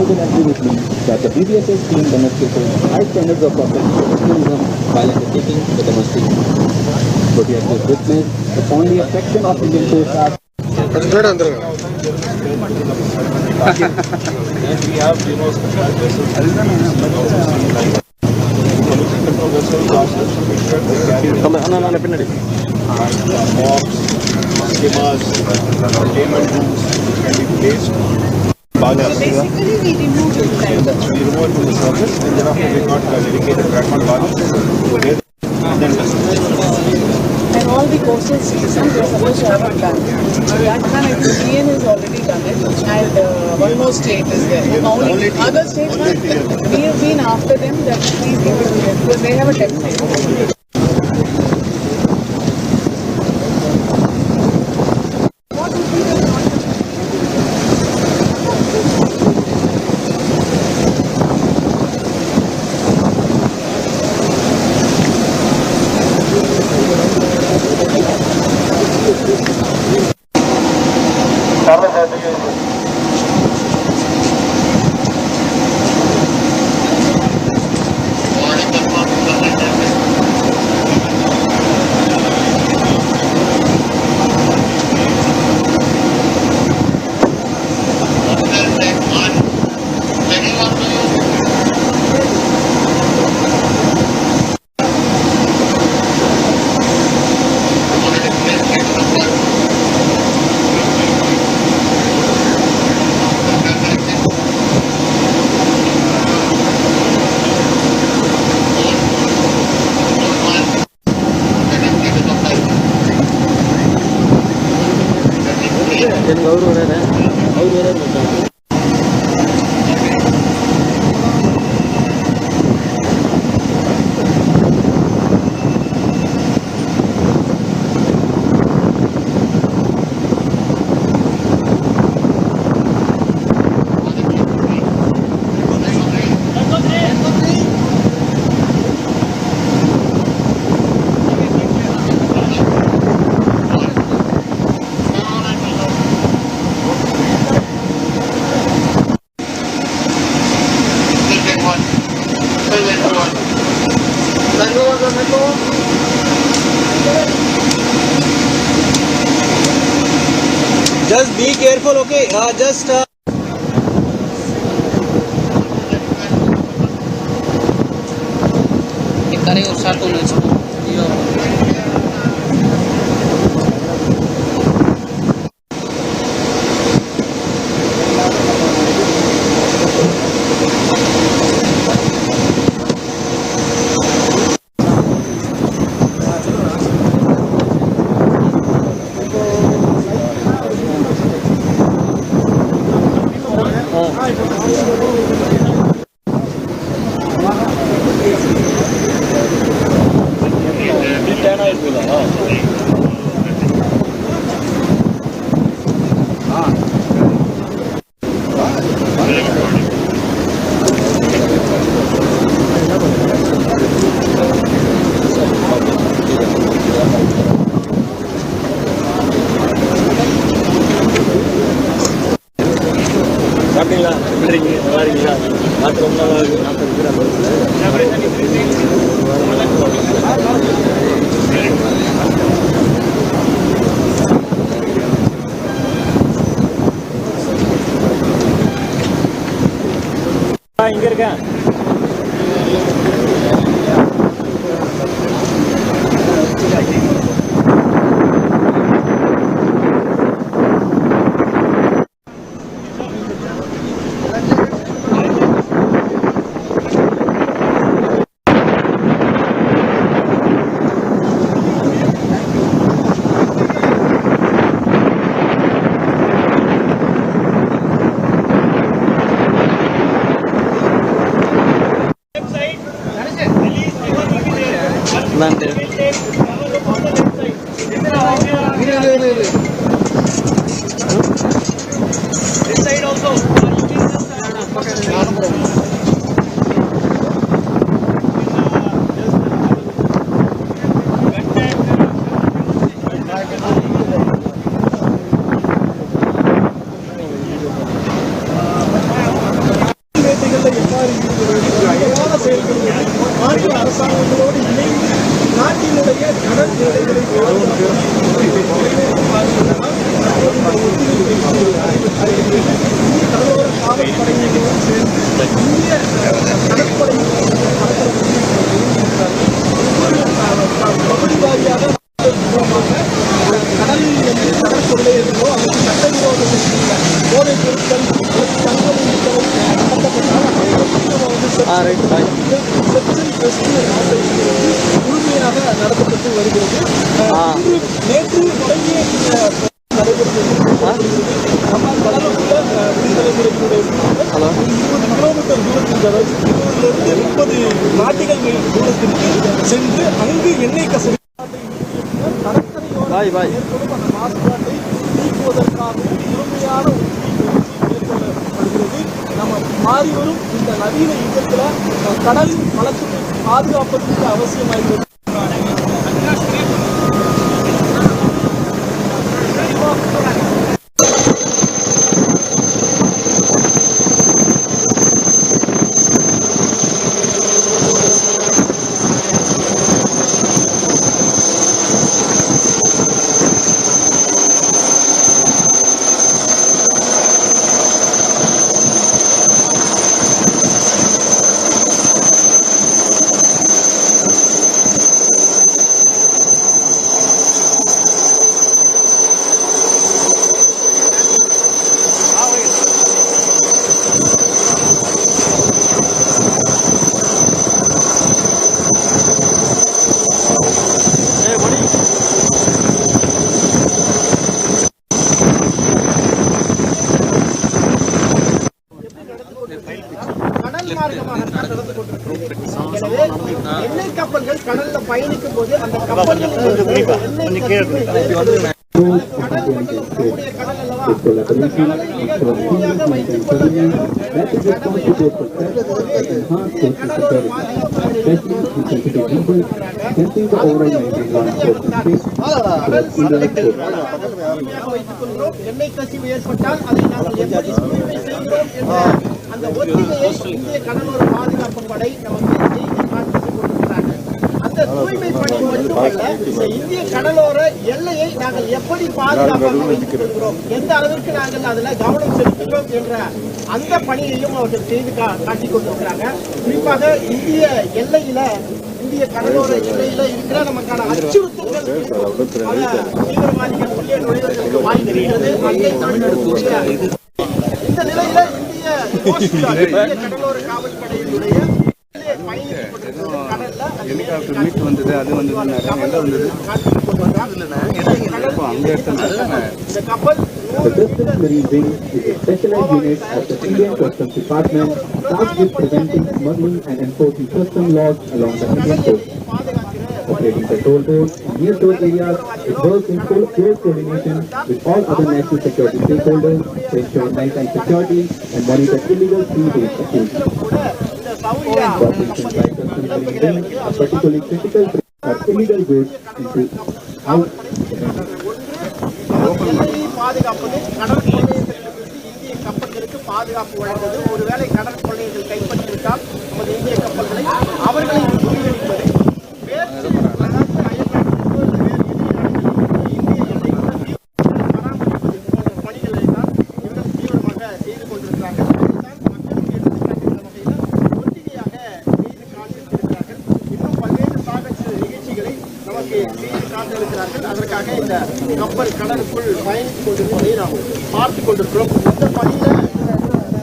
all will agree with me that the BBSS team demonstrated high standards of professionalism while undertaking the domestic protests witnessed that only a fraction of Indian coast guards. We have, special vessels, pollution control vessels are certificated. They carry mobs, skimmers, containment rooms which can be placed. So basically we remove it. Yes, we remove it from the surface and thereafter we got dedicated platform barges and then And all the coastal seasons we are supposed to have it done. That time I think DN has already done it, and one more state is there. Only other states, we have been after them that please give it to them because they have a template. Just be careful, okay? Just. இங்க இருக்கேன். This side also. அரசாங்கங்களோடு இணைந்து நாட்டினுடைய கடல் எல்லைகளை இந்திய கடலோர காவல்படையினரோடு சேர்ந்து இந்திய கடற்படையினரோடு பகுதி வாரியாக கடலில் கடற்கொள்ளையர்களோ அல்லது சட்டவிரோத போதைப் பொருட்கள் தங்கம் முழுமையாக நடத்தப்பட்டு வருகிறது. நேற்று தொடங்கிய நம்ம கடலுக்குள்ள விடுதலை 20 கிலோமீட்டர் தூரத்தில் 20 நாட்டிகள் மைல் தூரத்திற்கு சென்று அங்கு எண்ணெய் கசிவு ஏற்படும் அந்த மாசுபாட்டை நீக்குவதற்காகவும் முழுமையான மேற்கொள்ளப்படுகிறது. நம்ம மாறி வரும் இந்த நவீன யுகத்தில் கடலின் வளர்ச்சியை பாதுகாப்பதற்கு அவசியமாகிறது. எண்ணெய் கப்பல்கள் கடல்ல பயணிக்கும் போது அந்த கப்பல்கள் எண்ணெய் கசிவு ஏற்பட்டால் அதை நாங்கள் எப்படி தூய்மை செய்கிறோம் என்ற அந்த ஒத்திகையை இந்திய கடலோர பாதுகாப்பு படை நமக்கு கொண்டிருக்கிறார்கள். அந்த தூய்மை பணி மட்டுமல்ல, இந்த இந்திய கடலோர எல்லையை நாங்கள் எப்படி பாதுகாப்பாக வைத்துக் கொள்கிறோம், எந்த அளவிற்கு நாங்கள் அதில் கவனம் செலுத்துகிறோம் என்ற அந்த பணியையும் அவர்கள் செய்து காட்டிக் கொண்டிருக்கிறாங்க. குறிப்பாக இந்திய எல்லையில இந்திய கடலோர எல்லையில இருக்கிற நமக்கான அச்சுறுத்தல்கள் தீவிரவாதிகள் உள்ளே நுழைவதற்கு வாய்ப்பு இருக்கிறது. அங்கே தமிழ்நாடு இந்த நிலையில இந்திய கடலோர காவல்படையினுடைய The Customs Marine Wing is a specialized unit of the Indian Customs Department tasked with preventing smuggling and enforcing custom laws along the Indian coast. Operating patrol boats in near-shore areas, it works in close coordination with all other national security stakeholders to ensure maritime security and monitor illegal sea-based activities. Operations by Customs Marine Wing are particularly critical to or illegal goods into out. பாதுகாப்பது கடல் கொள்ளையர்களிலிருந்து இந்திய கப்பல்களுக்கு பாதுகாப்பு வழங்குவது. ஒருவேளை கடல் கொள்ளையர்கள் கைப்பற்றிவிட்டால் நமது இந்திய கப்பல்களை அவர்களை முறியடிப்பது, பணிகளை தான் இவர்கள் தீவிரமாக செய்து கொண்டிருக்கிறார்கள். மக்களுக்கு எடுத்துக்காட்டுகிற வகையில் ஒத்திகையாக செய்து காண்பித்திருக்கிறார்கள். இன்னும் பல்வேறு சாகச நிகழ்ச்சிகளை நமக்கு செய்து காட்டிருக்கிறார்கள். அதற்காக இந்த கப்பல் கடலுக்குள் பயணித்துக் கொண்டிருப்பதை நாம் பார்த்துக் கொண்டிருக்கிறோம். இந்த பணியில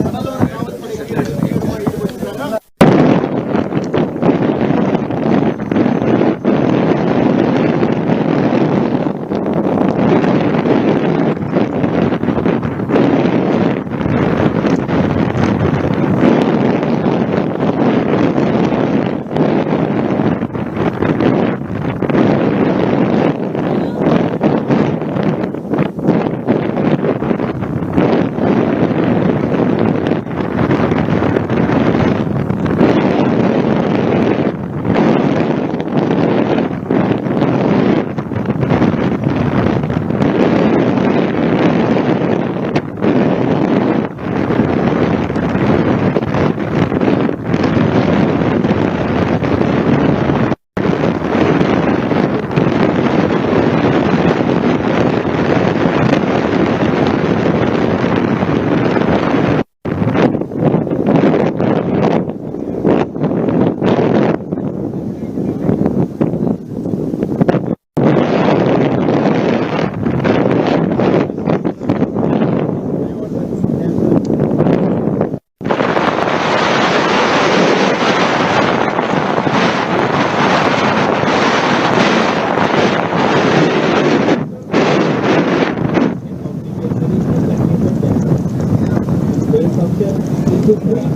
கடலோர காவல்படை ஈடுபட்டிருக்கிறார்கள்.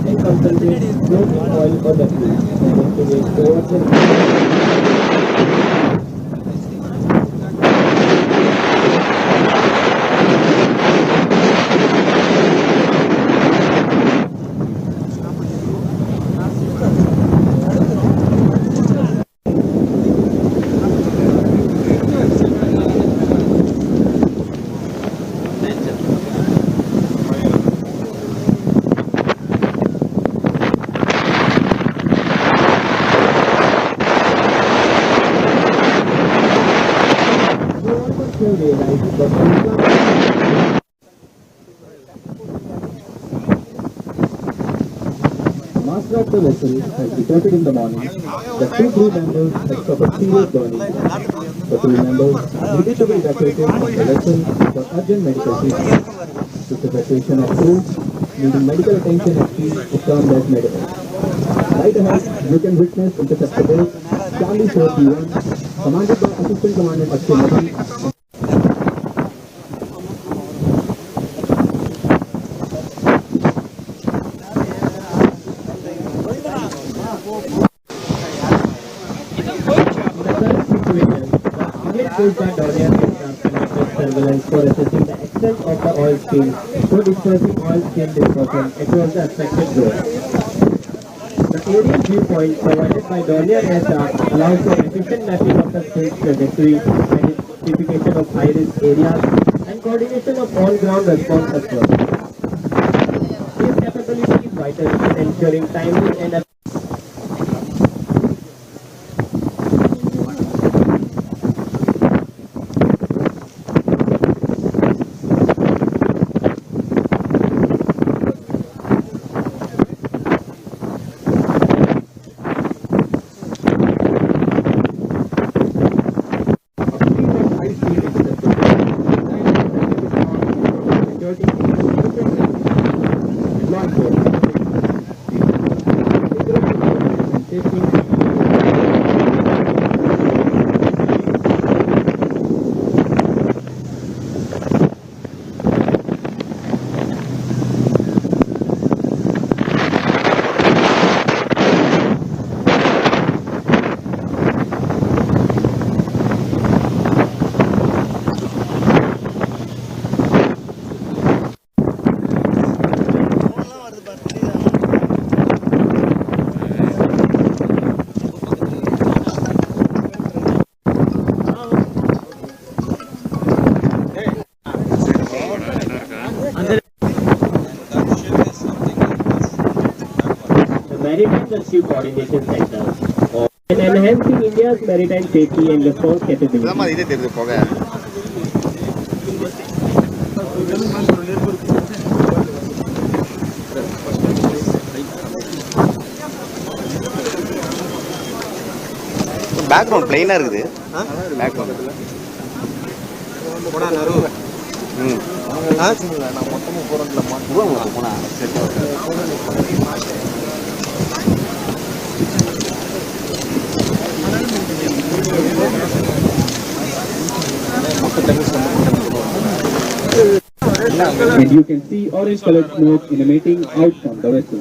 and concentrate floating oil or liquid and activate over Master of the vessel has reported in the morning that 2 crew members had suffered serious burning. The crew members needed to be evacuated from the vessel for urgent medical treatment. This evacuation of crew needing medical attention at sea is termed as medical. Right ahead, you can witness interceptor boat Charlie 4P1, commanded by Assistant Commandant Akshay Madhi. Surveillance for assessing the extent of the oil spill through dispersing oil spill dispersion across the affected zone. The aerial viewpoint provided by Dornier aircraft allows for efficient mapping of the spill's trajectory, identification of high-risk areas, and coordination of on-ground response efforts. This capability is vital in ensuring timely and Maritime Rescue Coordination Center and enhancing India's maritime safety and response capability. Background plain இருக்குது. Background. போடா நரு. நான் மொத்தமா போறேன்ல போனா. And you can see orange colored smoke emanating out from the vessel.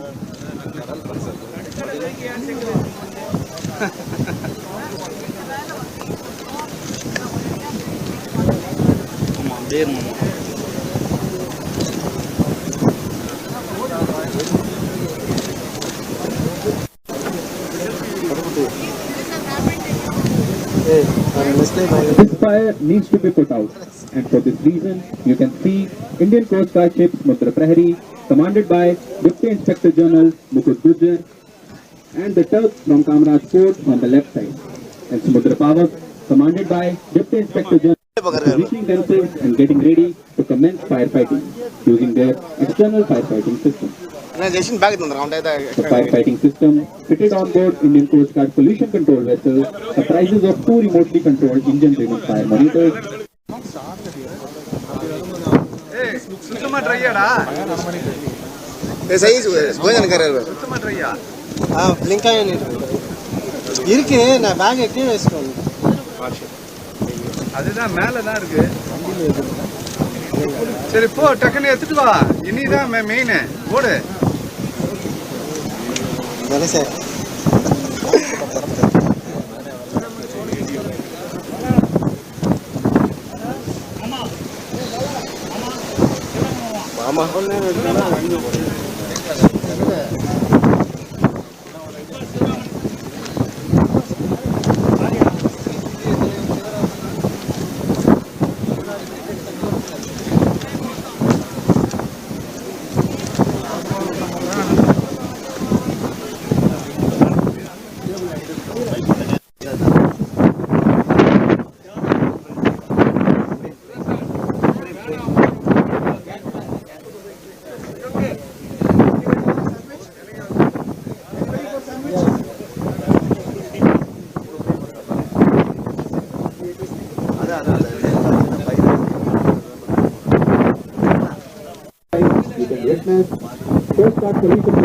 This fire needs to be put out, and for this reason, you can see Indian Coast Guard ship Samudra Prahari, commanded by Deputy Inspector General Mukut Gujjar, and the tugs from Kamraj Port on the left side, and Samudra Pavak, commanded by Deputy Inspector General, reaching themselves and getting ready to commence firefighting using their external firefighting system. The firefighting system fitted on board Indian Coast Guard pollution control vessel comprises of 2 remotely controlled engine-driven fire monitors. இருக்கு நான் back கீழ வச்சிட்டேன் அதுதான் மேல தான் இருக்கு சரி போ டக்குன்னு எடுத்துட்டு வா இனிதான் மெயின் ஓடு சார் ஆமா You can witness Coast Guard solution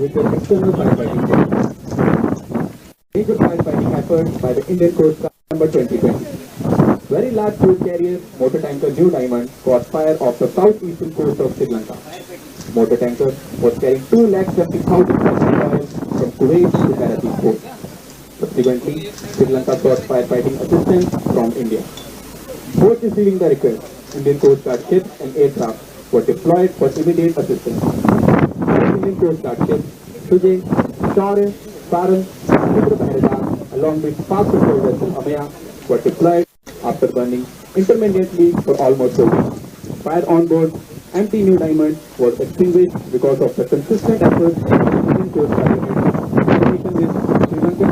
with the external firefighting team. Major firefighting efforts by the Indian Coast Guard December 2020. Very large cruise carrier motor tanker New Diamond caught fire off the southeastern coast of Sri Lanka. Motor tanker was carrying 2,70,000 tons of oil from Kuwait to Paradise port. Subsequently, Sri Lanka got firefighting assistance from India. Both receiving the request, Indian Coast Guard ships and aircraft were deployed for immediate assistance. Indian Coast Guard ships Sujay, Shaurya, Saran, Indra Bhairada, along with fast patrol vessel Amaya, were deployed after burning intermittently for almost a week. Fire on board empty New Diamond was extinguished because of the consistent efforts of the Indian Coast Guard unit in coordination with Sri Lankan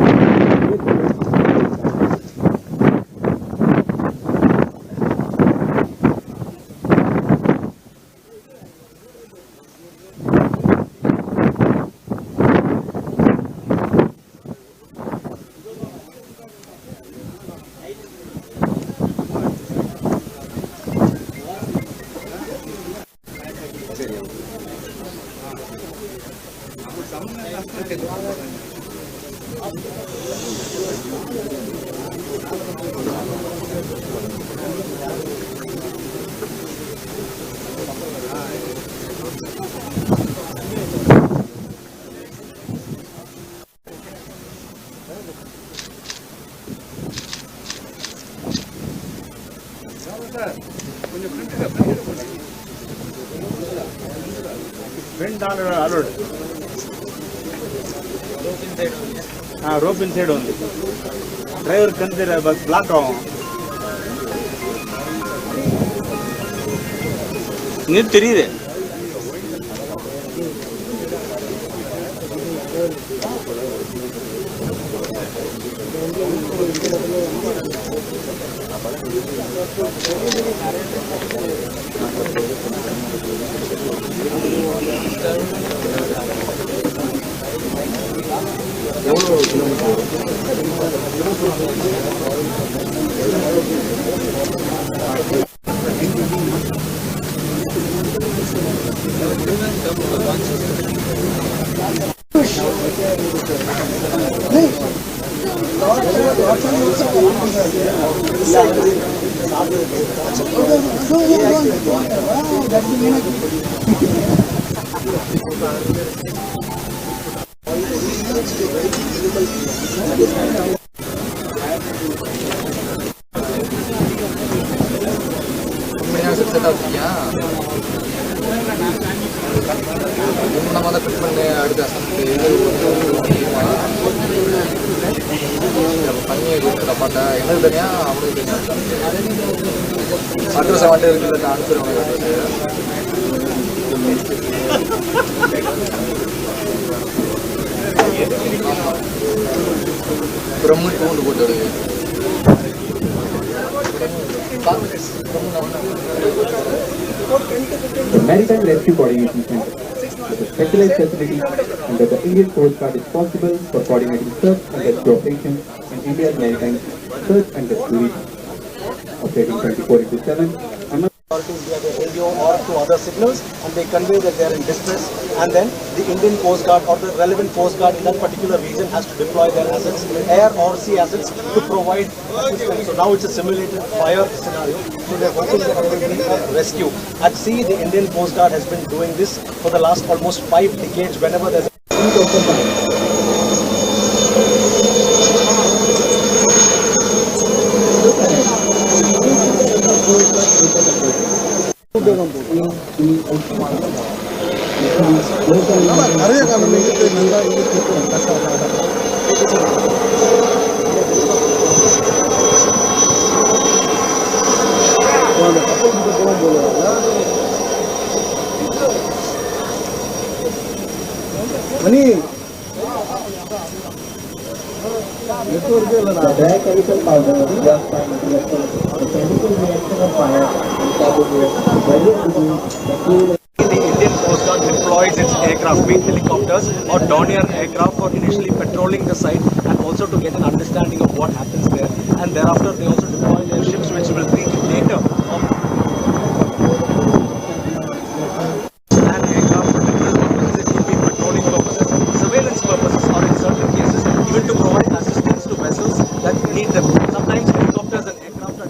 rope inside only. Driver consider block ஆகும். நீ தெரியுது. The Maritime Rescue Coordination Center is a specialized facility under the Indian Coast Guard is possible for coordinating search and rescue operations in India's maritime search and rescue region. Operating 24/7, authorities via the radio or to other signals, and they convey that they are in distress, and then the Indian Coast Guard or the relevant Coast Guard in that particular region has to deploy their assets, air or sea assets, to provide assistance. So now it's a simulated fire scenario. So they're hoping that there will be a rescue. At sea, the Indian Coast Guard has been doing this for the last almost 5 decades whenever there's a video தான் போடுவோம். நிறைய காரணம் இருக்கு நல்லா அந்த கப்பல் கிட்ட போகலாம் போடுவாங்க மணி நெட்வொர்க்கே இல்லைடா. The dry chemical powder works by material. The chemical reaction of fire and carbon reaction very quickly. The fuel The Indian Coast Guard deploys its aircraft, be it helicopters or Dornier aircraft, for initially patrolling the site and also to get an understanding of what happens there. And thereafter, they also deploy their ships, which will treat later of and aircraft for different purposes. It could be patrolling purposes, surveillance purposes, or in certain cases, even to provide assistance to vessels that need them. Sometimes helicopters and aircraft are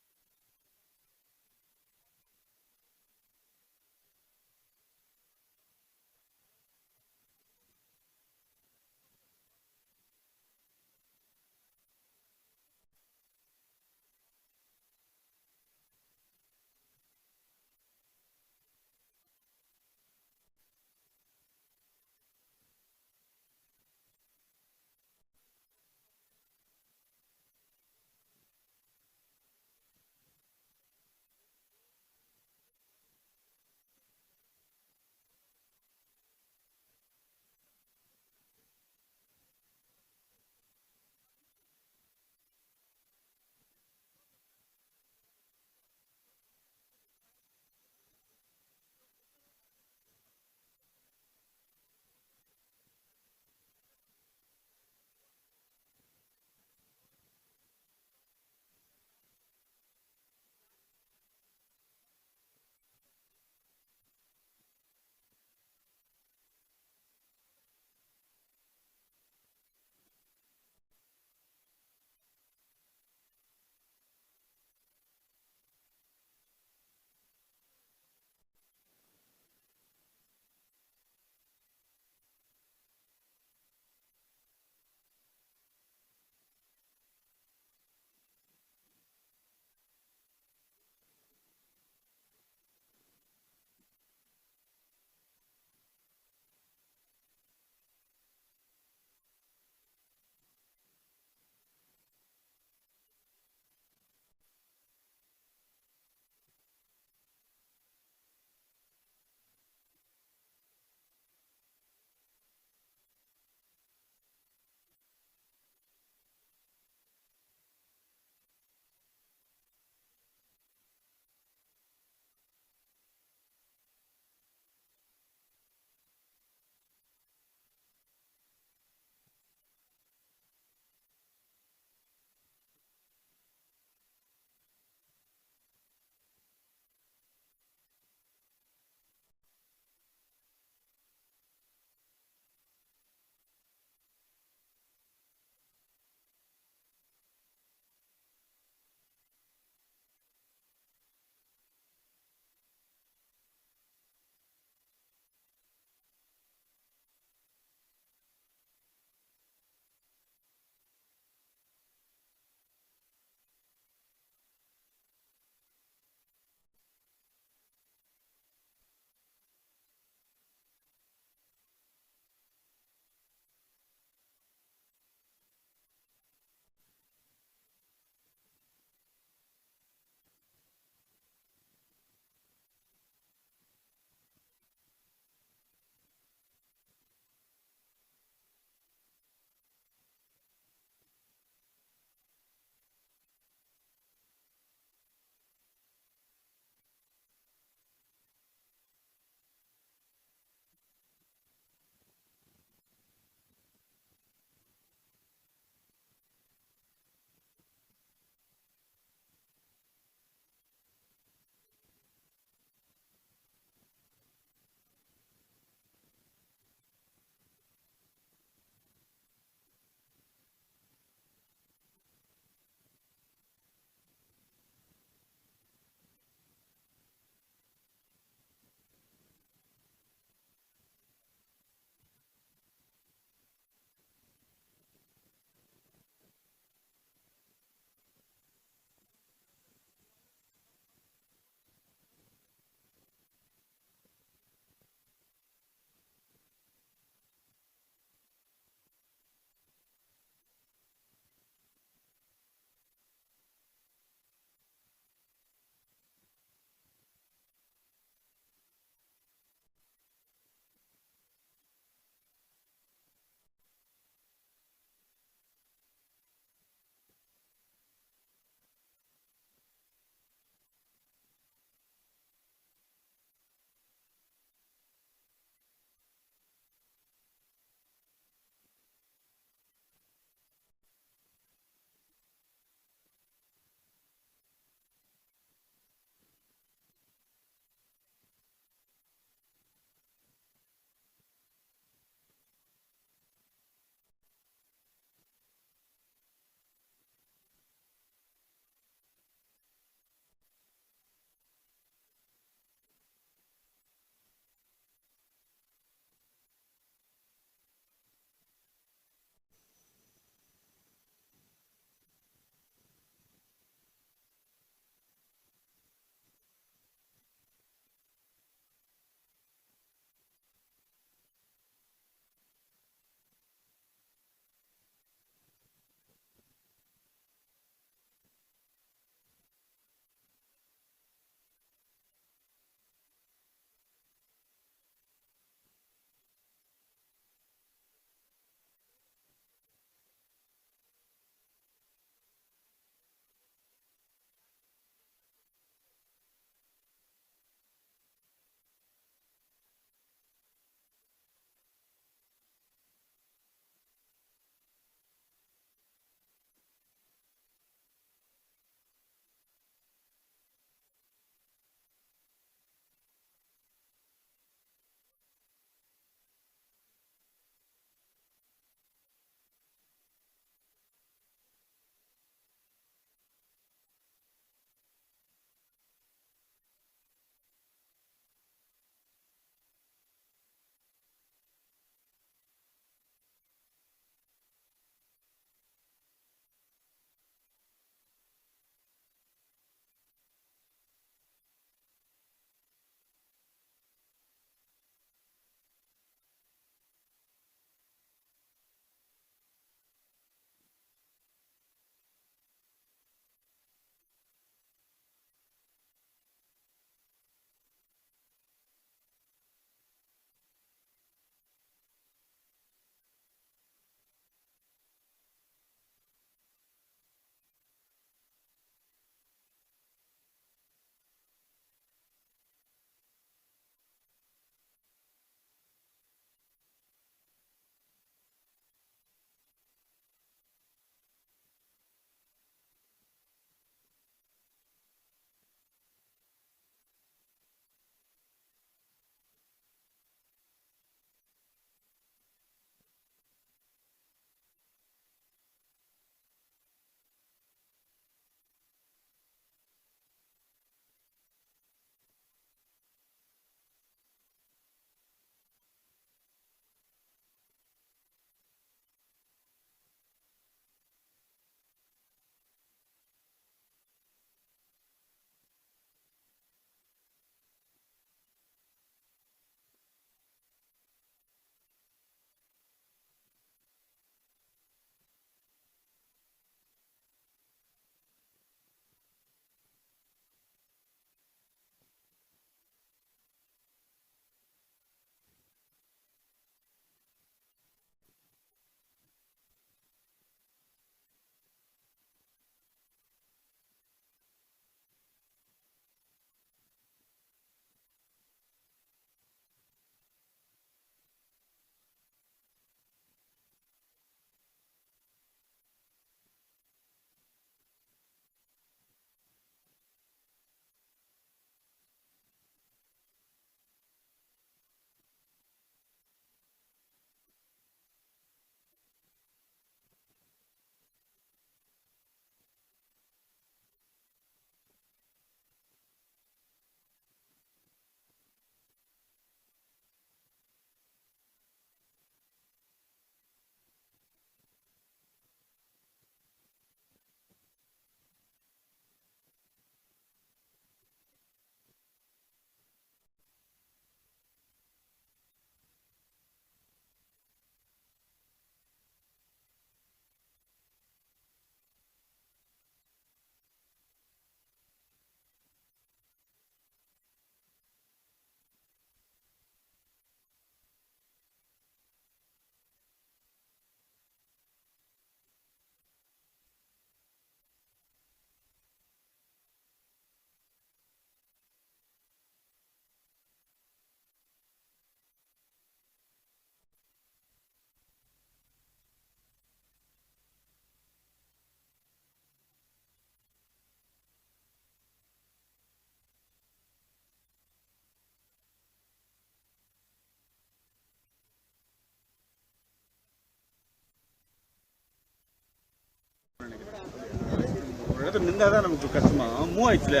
இடத்துல நின்றா தான் நமக்கு கஷ்டமா move ஆயிடுச்சுல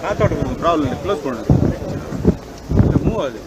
காத்தோட்டம் problem இல்லை close பண்ணணும் move ஆகுது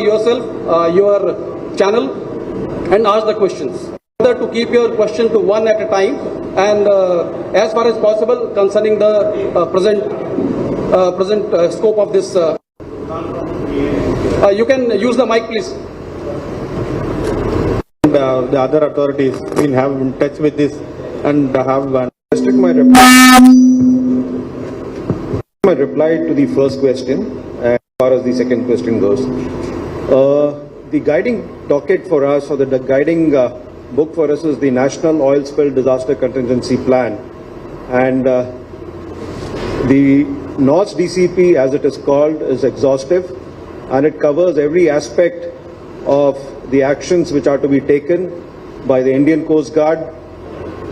yourself, your channel, and ask the questions. To keep your question to one at a time, and as far as possible concerning the present scope of this. You can use the mic, please. And the other authorities will have in touch with this and have restrict my reply to the first question as far as the second question goes. The guiding docket for us, or the guiding book for us, is the National Oil Spill Disaster Contingency Plan, and the NOS DCP, as it is called, is exhaustive, and it covers every aspect of the actions which are to be taken by the Indian Coast Guard,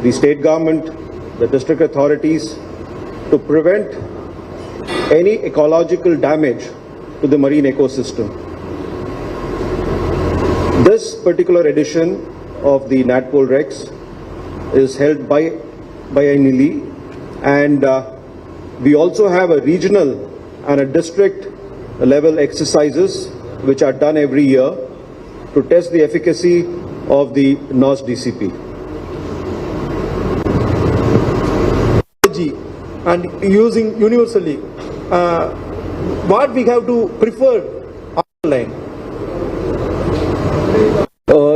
the state government, the district authorities, to prevent any ecological damage to the marine ecosystem. This particular edition of the NATPOL Rex is held biannually, and we also have a regional and a district level exercises which are done every year to test the efficacy of the NOS DCP. And using universally, what we have to prefer online?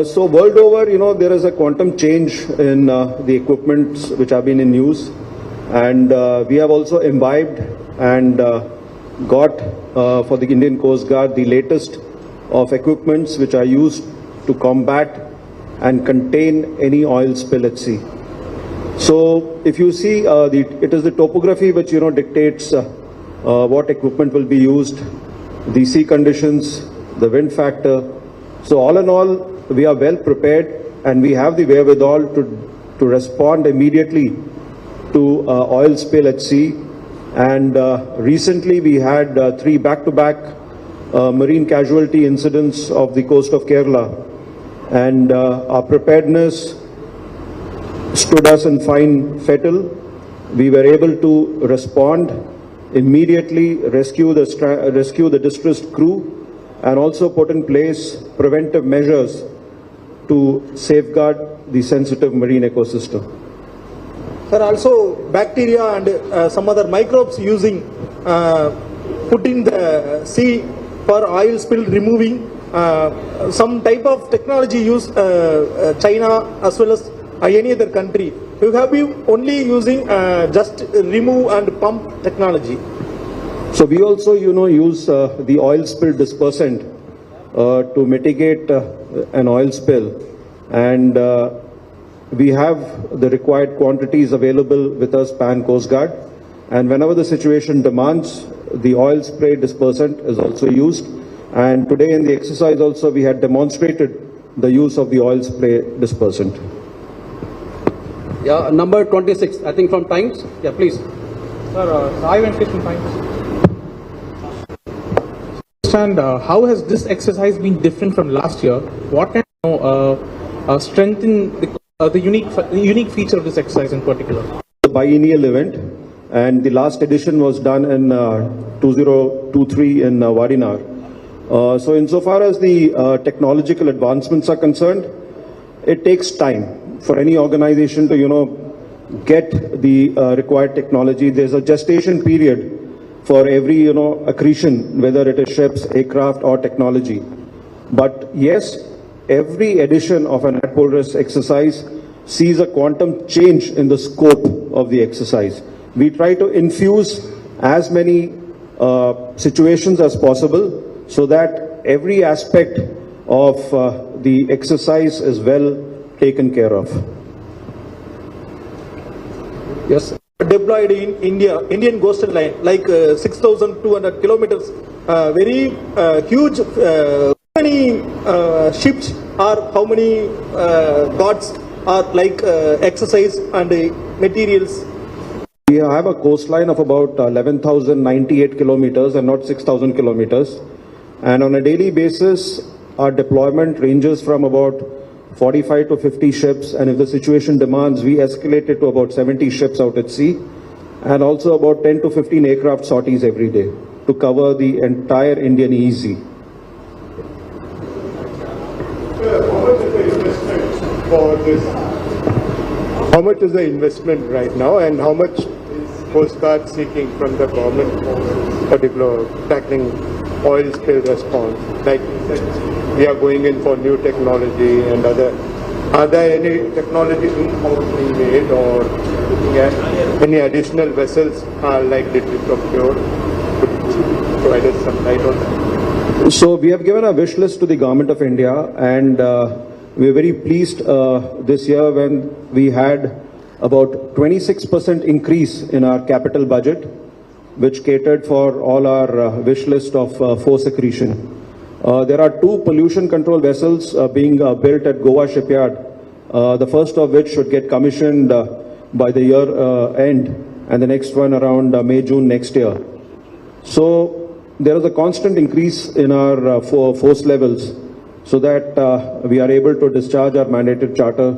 So world over, there is a quantum change in the equipments which have been in use, and we have also imbibed and got for the Indian Coast Guard the latest of equipments which are used to combat and contain any oil spill at sea. So if you see, it is the topography which dictates what equipment will be used, the sea conditions, the wind factor. So all in all, we are well prepared, and we have the wherewithal to respond immediately to oil spill at sea. And recently we had 3 back-to-back marine casualty incidents off the coast of Kerala, and our preparedness stood us in fine fettle. We were able to respond immediately, rescue the distressed crew, and also put in place preventive measures to safeguard the sensitive marine ecosystem. Sir, also bacteria and some other microbes using put in the sea for oil spill removing, some type of technology used China as well as any other country. You have been only using just remove and pump technology. So we also, use the oil spill dispersant to mitigate an oil spill, and we have the required quantities available with us, Pan Coast Guard, and whenever the situation demands, the oil spray dispersant is also used. And today in the exercise also we had demonstrated the use of the oil spray dispersant. Yeah, number 26, I think from Times. Yeah, please. Sir, Sai Venkatesh Times. And how has this exercise been different from last year? What can strengthen the unique feature of this exercise in particular? The biennial event, and the last edition was done in 2023 in Wadinar. So insofar as the technological advancements are concerned, it takes time for any organization to get the required technology. There's a gestation period for every accretion, whether it is ships, aircraft or technology. But yes, every edition of an NATPOL risk exercise sees a quantum change in the scope of the exercise. We try to infuse as many situations as possible so that every aspect of the exercise is well taken care of. Yes. Deployed in Indian coastal line, like 6,200 kilometers, very huge. How many ships or how many boats are like exercise and materials? We have a coastline of about 11,098 kilometers and not 6,000 kilometers. And on a daily basis, our deployment ranges from about 45 to 50 ships, and if the situation demands, we escalate it to about 70 ships out at sea, and also about 10 to 15 aircraft sorties every day to cover the entire Indian EEZ. For this, how much is the investment right now, and how much is Coast Guard seeking from the government for particular tackling oil spill response? Like we are going in for new technology and other. Are there any technology being made or looking at any additional vessels are likely to be procured? Could you provide us some light on that? So we have given a wish list to the Government of India, and we are very pleased this year when we had about 26% increase in our capital budget, which catered for all our wish list of force accretion. There are 2 pollution control vessels being built at Goa shipyard, the first of which should get commissioned by the year end, and the next one around May, June next year. So there is a constant increase in our force levels so that we are able to discharge our mandated charter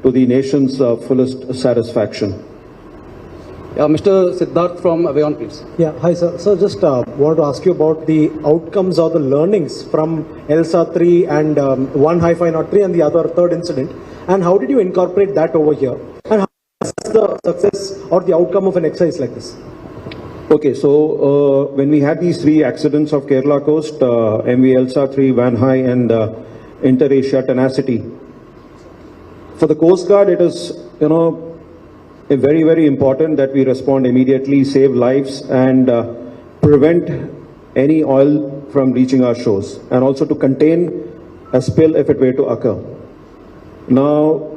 to the nation's fullest satisfaction. Mr. Siddharth from Avion, please. Yeah, hi sir. So just want to ask you about the outcomes or the learnings from ELSA 3 and one Hi-Fi Not 3 and the other third incident, and how did you incorporate that over here? And how is the success or the outcome of an exercise like this? Okay, so when we had these 3 accidents of Kerala coast, MV ELSA 3, Van High and Inter-Asia Tenacity, for the Coast Guard it is, very, very important that we respond immediately, save lives and prevent any oil from reaching our shores, and also to contain a spill if it were to occur. Now,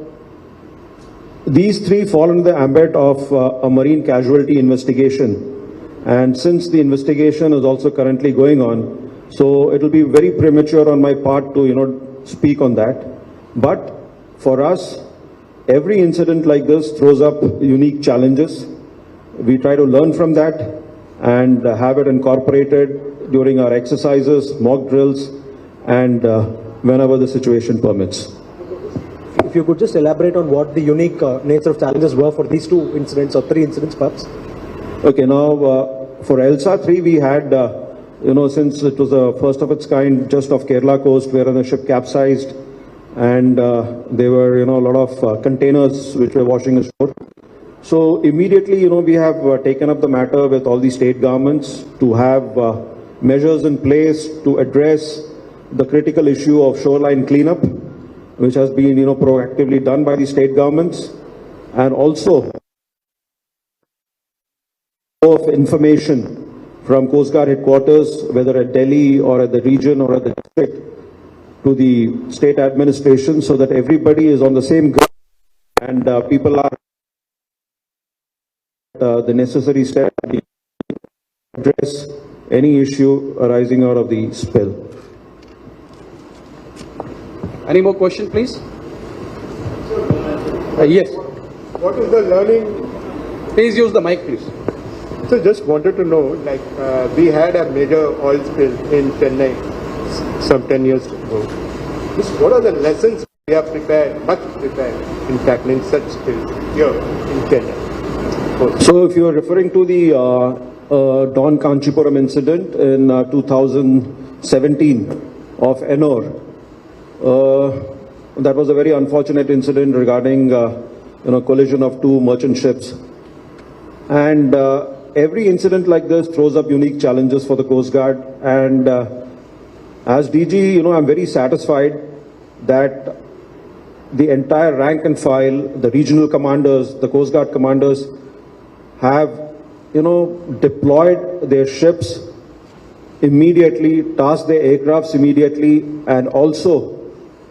these 3 fall under the ambit of a marine casualty investigation, and since the investigation is also currently going on, so it will be very premature on my part to speak on that. But for us, every incident like this throws up unique challenges. We try to learn from that and have it incorporated during our exercises, mock drills, and whenever the situation permits. If you could just elaborate on what the unique nature of challenges were for these 2 incidents or 3 incidents perhaps. Okay, now for ELSA 3 we had, since it was the first of its kind just off Kerala coast, wherein the ship capsized, and there were a lot of containers which were washing ashore. So immediately we have taken up the matter with all the state governments to have measures in place to address the critical issue of shoreline cleanup, which has been proactively done by the state governments, and also of information from Coast Guard headquarters, whether at Delhi or at the region or at the district, to the state administration, so that everybody is on the same ground and people are the necessary steps to address any issue arising out of the spill. Any more question, please? Yes. What is the learning? Please use the mic, please. So just wanted to know, we had a major oil spill in Chennai some 10 years ago. What are the lessons we have much prepared in tackling such spills here in Kenya? So if you are referring to the Don Kanchipuram incident in 2017 of Ennore, that was a very unfortunate incident regarding collision of 2 merchant ships. And every incident like this throws up unique challenges for the Coast Guard, and as DG, I'm very satisfied that the entire rank and file, the regional commanders, the Coast Guard commanders have, deployed their ships immediately, tasked their aircrafts immediately, and also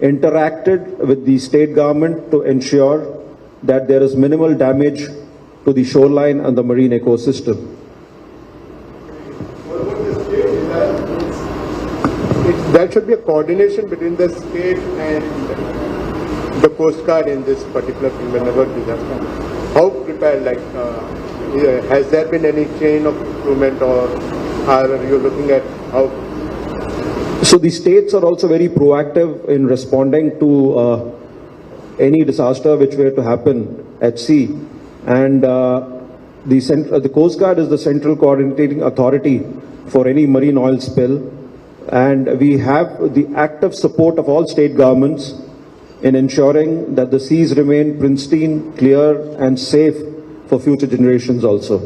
interacted with the state government to ensure that there is minimal damage to the shoreline and the marine ecosystem. There should be a coordination between the state and the Coast Guard in this particular thing whenever disaster. How prepared, has there been any chain of improvement, or are you looking at how? So the states are also very proactive in responding to any disaster which were to happen at sea, and the Coast Guard is the central coordinating authority for any marine oil spill. And we have the active support of all state governments in ensuring that the seas remain pristine, clear and safe for future generations also.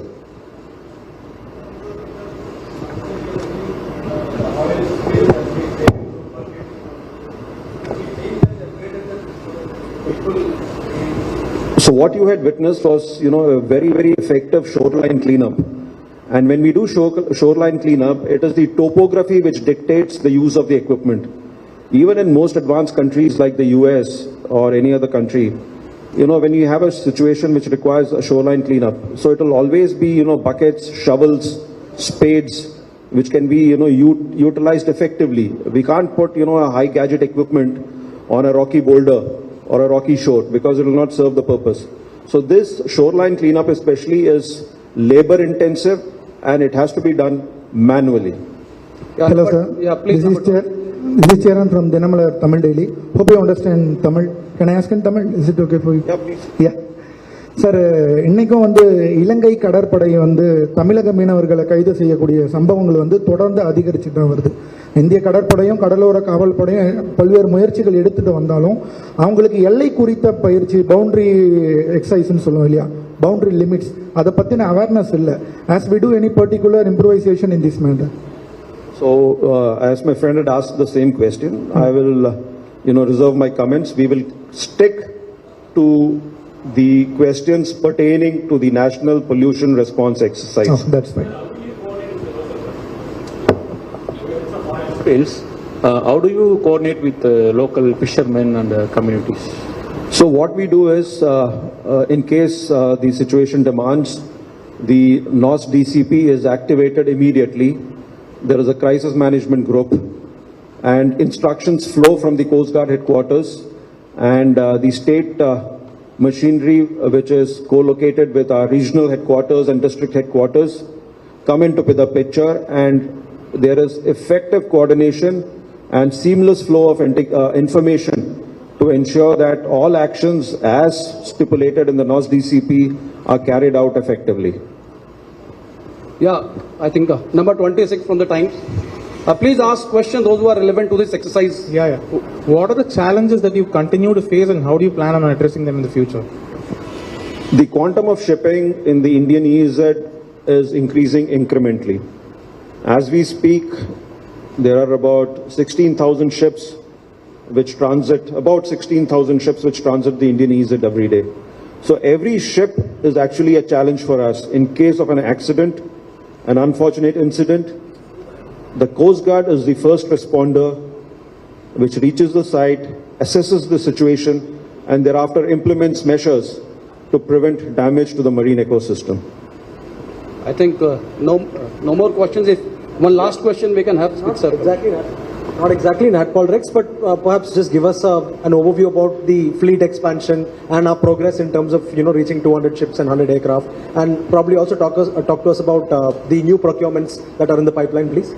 So what you had witnessed was, a very, very effective shoreline cleanup. And when we do shoreline cleanup, it is the topography which dictates the use of the equipment. Even in most advanced countries like the US or any other country, when you have a situation which requires a shoreline cleanup, so it will always be, buckets, shovels, spades, which can be, utilized effectively. We can't put, a high gadget equipment on a rocky boulder or a rocky shore because it will not serve the purpose. So this shoreline cleanup especially is labor intensive and it has to be done manually. Yeah, hello sir. Yeah, please. This is Charan from Dinamalar Tamil Daily. Hope you understand Tamil. Can I ask in Tamil? Is it okay for you? Yeah, please. Yeah. Sir இன்னைக்கும் இலங்கை கடற்படை தமிழக மீனவர்களை கைது செய்யக்கூடிய சம்பவங்கள் தொடர்ந்து அதிகரிச்சுட்டு தான் வருது. இந்திய கடற்படையும் கடலோர காவல் படையும் பல்வேறு முயற்சிகள் எடுத்துட்டு வந்தாலும் அவங்களுக்கு எல்லை குறித்த பயிற்சி பவுண்டரி எக்ஸசைஸ்னு சொல்லுவோம் இல்லையா, பவுண்டரி லிமிட்ஸ், அதை பற்றின அவேர்னஸ் இல்லை. As we do any particular improvisation in this matter? So as my friend had asked the same question, I will reserve my comments. We will stick to the questions pertaining to the National Pollution Response Exercise. Oh, that's fine. How do you coordinate with local fishermen and communities? So what we do is, in case the situation demands, the NOS DCP is activated immediately. There is a crisis management group and instructions flow from the Coast Guard headquarters and the state machinery which is co-located with our regional headquarters and district headquarters come into the picture, and there is effective coordination and seamless flow of information to ensure that all actions as stipulated in the NOS DCP are carried out effectively. Yeah, I think number 26 from the Times. Please ask questions those who are relevant to this exercise. Yeah. What are the challenges that you continue to face and how do you plan on addressing them in the future? The quantum of shipping in the Indian EEZ is increasing incrementally. As we speak, there are about 16,000 ships which transit, the Indian EEZ every day. So every ship is actually a challenge for us. In case of an accident, an unfortunate incident, the Coast Guard is the first responder which reaches the site, assesses the situation, and thereafter implements measures to prevent damage to the marine ecosystem. I think no more questions. If one last question we can have. Not exactly in Hatpal Rex, but perhaps just give us an overview about the fleet expansion and our progress in terms of reaching 200 ships and 100 aircraft, and probably also talk to us about the new procurements that are in the pipeline, please.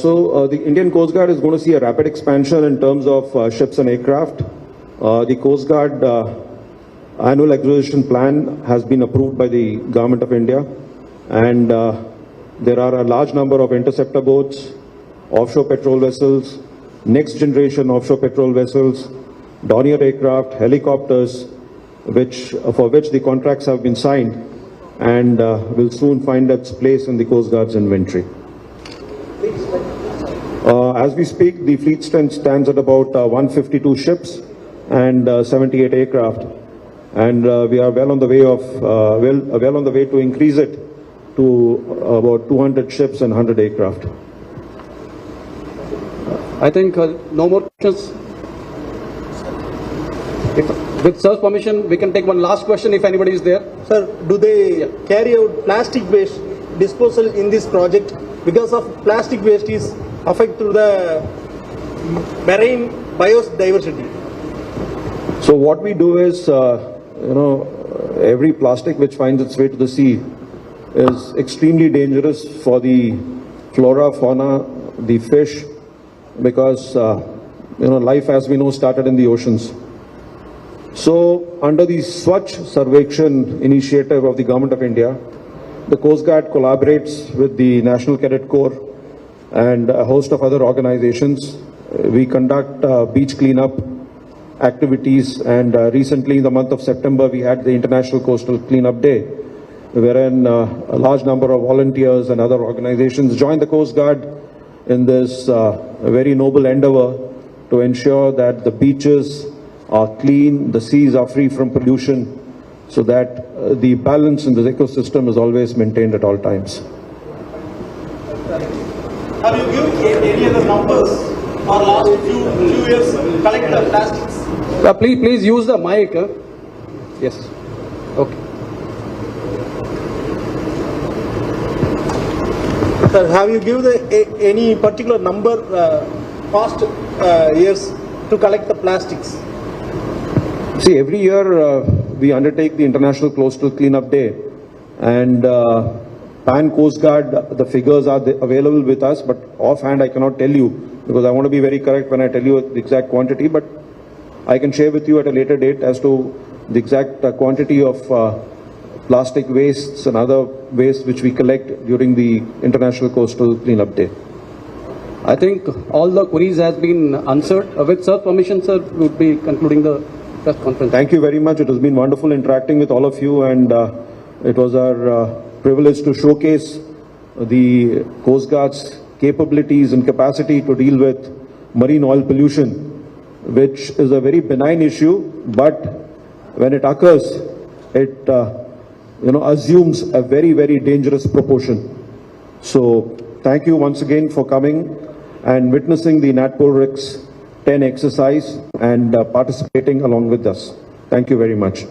So the Indian Coast Guard is going to see a rapid expansion in terms of ships and aircraft. The Coast Guard annual acquisition plan has been approved by the Government of India, and there are a large number of interceptor boats, offshore patrol vessels, next generation offshore patrol vessels, Dornier aircraft, helicopters, for which the contracts have been signed and will soon find its place in the Coast Guard's inventory. As we speak, the fleet strength stands at about 152 ships and 78 aircraft, and we are well on the way to increase it to about 200 ships and 100 aircraft. I think no more questions. With sir's permission, we can take one last question if anybody is there. Sir, do they carry out plastic waste disposal in this project? Because of plastic waste is affect to the marine biodiversity. So what we do is, every plastic which finds its way to the sea is extremely dangerous for the flora, fauna, the fish, because life as we know started in the oceans. So under the Swachh Sarvekshan initiative of the Government of India, the Coast Guard collaborates with the National Cadet Corps and a host of other organizations. We conduct beach cleanup activities, and recently in the month of September we had the International Coastal Cleanup Day, wherein a large number of volunteers and other organizations joined the Coast Guard in this very noble endeavor to ensure that the beaches are clean, the seas are free from pollution, so that the balance in this ecosystem is always maintained at all times. Have you given any other numbers or last few years collect the plastics? Please use the mic. Yes. Okay. Sir, have you given any particular number past years to collect the plastics? See, every year we undertake the International Coastal Cleanup Day, and Pan Coast Guard, the figures are available with us, but offhand I cannot tell you because I want to be very correct when I tell you the exact quantity, but I can share with you at a later date as to the exact quantity of plastic wastes and other waste which we collect during the International Coastal Cleanup Day. I think all the queries has been answered. With sir permission, sir, we would be concluding the press conference. Thank you very much. It has been wonderful interacting with all of you, and it was our privilege to showcase the Coast Guard's capabilities and capacity to deal with marine oil pollution, which is a very benign issue, but when it occurs, it assumes a very, very dangerous proportion. So thank you once again for coming and witnessing the NatPolRIC's 10 exercise and participating along with us. Thank you very much.